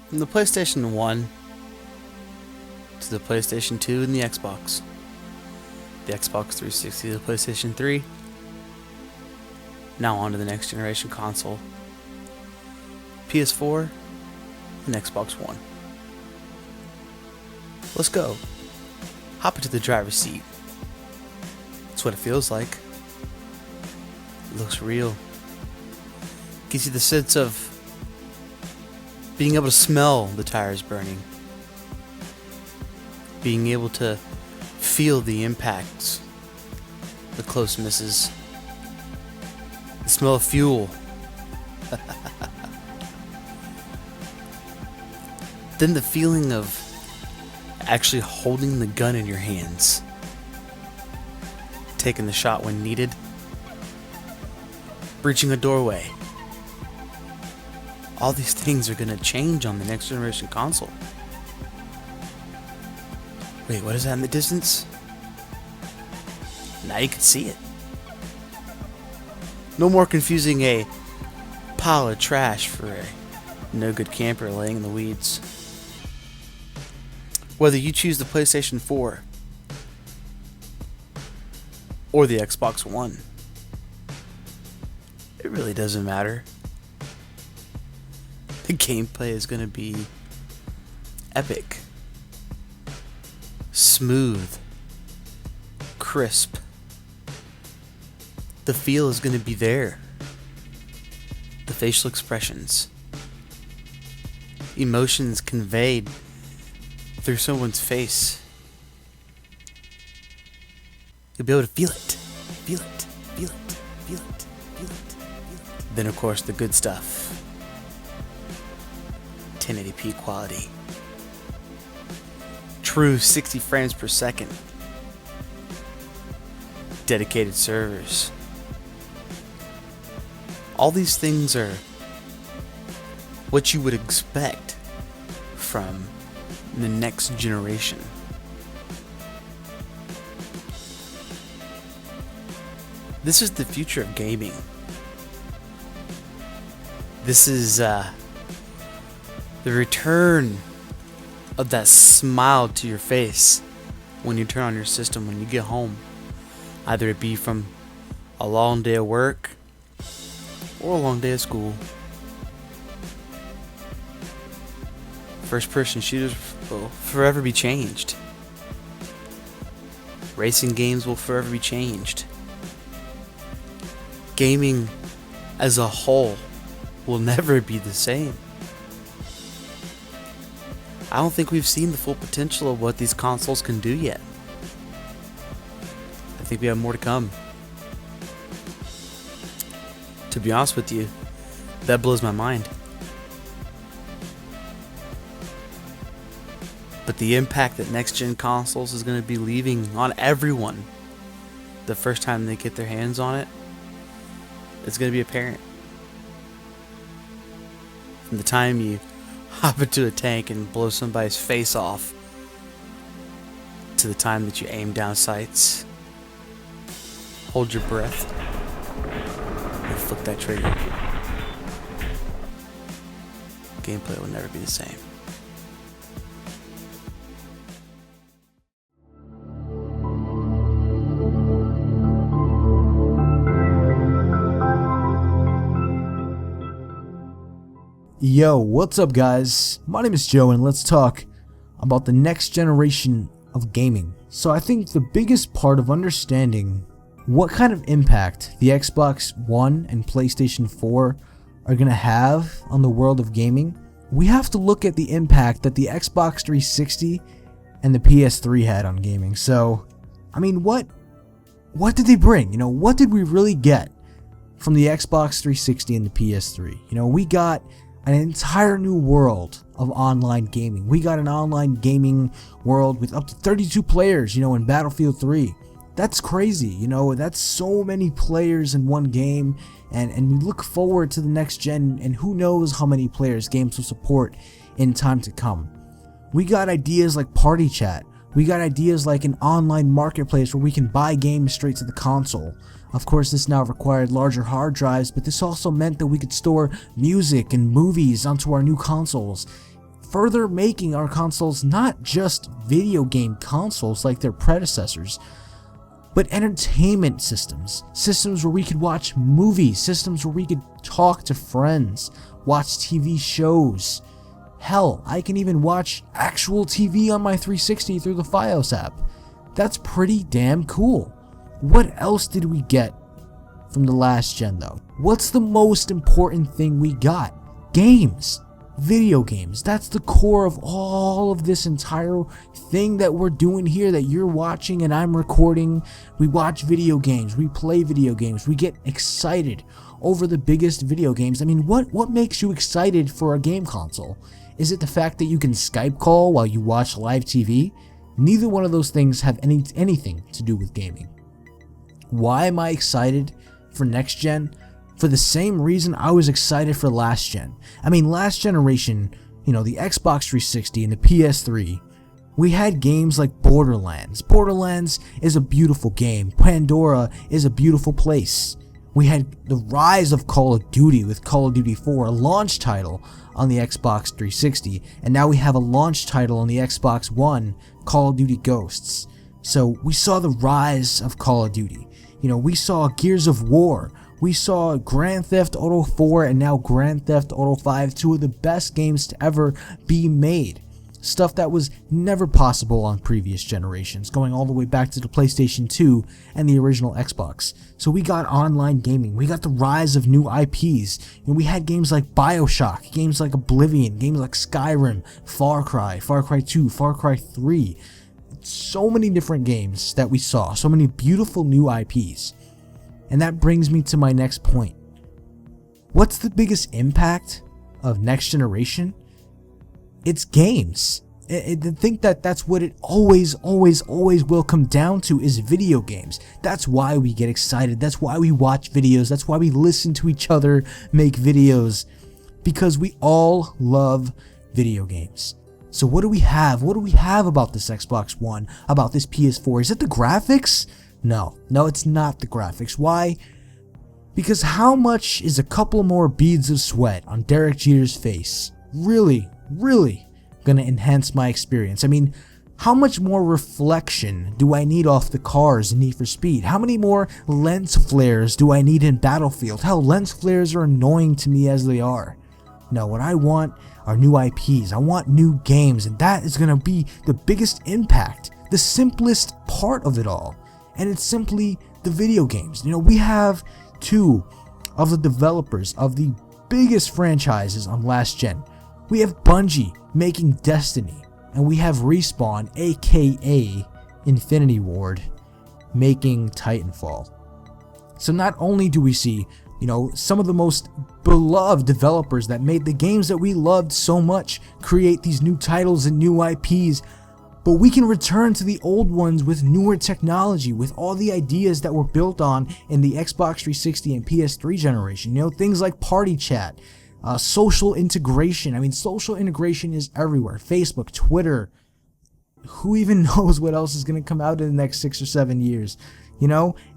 From the PlayStation 1 to the PlayStation 2 and the Xbox 360 to the PlayStation 3, now on to the next generation console, PS4 and Xbox One. Let's go. Hop into the driver's seat. That's what it feels like. It looks real. Gives you the sense of being able to smell the tires burning. Being able to feel the impacts, the close misses, the smell of fuel. Then the feeling of actually holding the gun in your hands, taking the shot when needed, breaching a doorway. All these things are going to change on the next generation console. Wait, what is that in the distance? Now you can see it. No more confusing a pile of trash for a no-good camper laying in the weeds. Whether you choose the PlayStation 4 or the Xbox One, it really doesn't matter. The gameplay is going to be epic, smooth, crisp. The feel is going to be there. The facial expressions, emotions conveyed through someone's face. You'll be able to feel it, feel it, feel it, feel it, feel it, feel it. Then of course the good stuff. 1080p quality. True 60 frames per second. Dedicated servers. All these things are what you would expect from the next generation. This is the future of gaming. This is the return of that smile to your face when you turn on your system when you get home. Either it be from a long day of work or a long day of school. First person shooters will forever be changed. Racing games will forever be changed. Gaming as a whole will never be the same. I don't think we've seen the full potential of what these consoles can do yet. I think we have more to come. To be honest with you, that blows my mind. But the impact that next-gen consoles is going to be leaving on everyone the first time they get their hands on it, it's going to be apparent. From the time you hop into a tank and blow somebody's face off, to the time that you aim down sights, hold your breath, and flick that trigger, gameplay will never be the same. Yo, what's up guys? My name is Joe and let's talk about the next generation of gaming. So I think the biggest part of understanding what kind of impact the Xbox One and PlayStation 4 are going to have on the world of gaming, we have to look at the impact that the Xbox 360 and the PS3 had on gaming. So, I mean, what did they bring? You know, what did we really get from the Xbox 360 and the PS3? You know, we got an entire new world of online gaming. We got an online gaming world with up to 32 players, you know, in Battlefield 3. That's crazy, you know, that's so many players in one game, and we look forward to the next gen, and who knows how many players games will support in time to come. We got ideas like party chat. We got ideas like an online marketplace where we can buy games straight to the console. Of course, this now required larger hard drives, but this also meant that we could store music and movies onto our new consoles. further making our consoles not just video game consoles like their predecessors, but entertainment systems. Systems where we could watch movies, systems where we could talk to friends, watch TV shows. Hell, I can even watch actual TV on my 360 through the Fios app. That's pretty damn cool. What else did we get from the last gen though? What's the most important thing we got? Games. Video games. That's the core of all of this entire thing that we're doing here, that you're watching and I'm recording. We watch video games, we play video games, we get excited over the biggest video games. I mean, what makes you excited for a game console? Is it the fact that you can Skype call while you watch live TV? Neither one of those things have anything to do with gaming. Why am I excited for next gen? For the same reason I was excited for last gen. I mean, last generation, the Xbox 360 and the PS3, we had games like Borderlands. Borderlands is a beautiful game. Pandora is a beautiful place. We had the rise of Call of Duty with Call of Duty 4, a launch title on the Xbox 360, and now we have a launch title on the Xbox One, Call of Duty Ghosts. So we saw the rise of Call of Duty. We saw Gears of War. We saw Grand Theft Auto 4 and now Grand Theft Auto 5, two of the best games to ever be made. Stuff that was never possible on previous generations, going all the way back to the PlayStation 2 and the original Xbox. So we got online gaming, we got the rise of new IPs, and we had games like BioShock, games like Oblivion, games like Skyrim, Far Cry 2, Far Cry 3. So many different games that we saw, so many beautiful new IPs. And that brings me to my next point. What's the biggest impact of next generation? It's games. I think that's what it always will come down to, is video games. That's why we get excited. That's why we watch videos. That's why we listen to each other make videos. Because we all love video games. So what do we have? What do we have about this Xbox One? About this PS4? Is it the graphics? No, it's not the graphics. Why? Because how much is a couple more beads of sweat on Derek Jeter's face really gonna enhance my experience? I mean, how much more reflection do I need off the cars in Need for Speed? How many more lens flares do I need in Battlefield? Hell, lens flares are annoying to me as they are. No, what I want are new IPs. I want new games, and that is gonna be the biggest impact, the simplest part of it all. And it's simply the video games. We have two of the developers of the biggest franchises on last gen. We have Bungie making Destiny, and we have Respawn, aka Infinity Ward, making Titanfall. So not only do we see, some of the most beloved developers that made the games that we loved so much create these new titles and new IPs, but we can return to the old ones with newer technology, with all the ideas that were built on in the Xbox 360 and PS3 generation. Things like party chat, social integration. I mean, social integration is everywhere. Facebook, Twitter. Who even knows what else is going to come out in the next 6 or 7 years,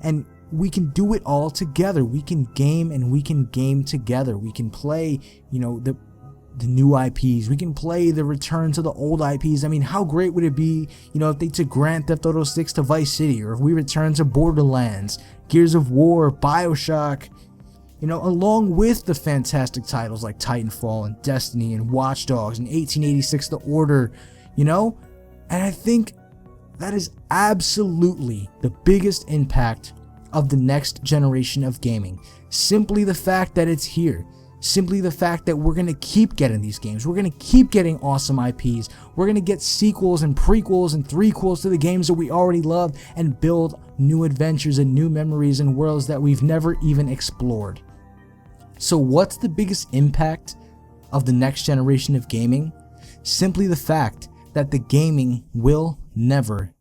And we can do it all together. We can game and we can game together. We can play, the new IPs. We can play the return to the old IPs. I mean, how great would it be, if they took Grand Theft Auto 6 to Vice City, or if we return to Borderlands, Gears of War, BioShock, along with the fantastic titles like Titanfall and Destiny and Watch Dogs and 1886 The Order, And I think that is absolutely the biggest impact of the next generation of gaming. Simply the fact that it's here. Simply the fact that we're going to keep getting these games. We're going to keep getting awesome IPs. We're going to get sequels and prequels and threequels to the games that we already love, and build new adventures and new memories and worlds that we've never even explored. So what's the biggest impact of the next generation of gaming? Simply the fact that the gaming will never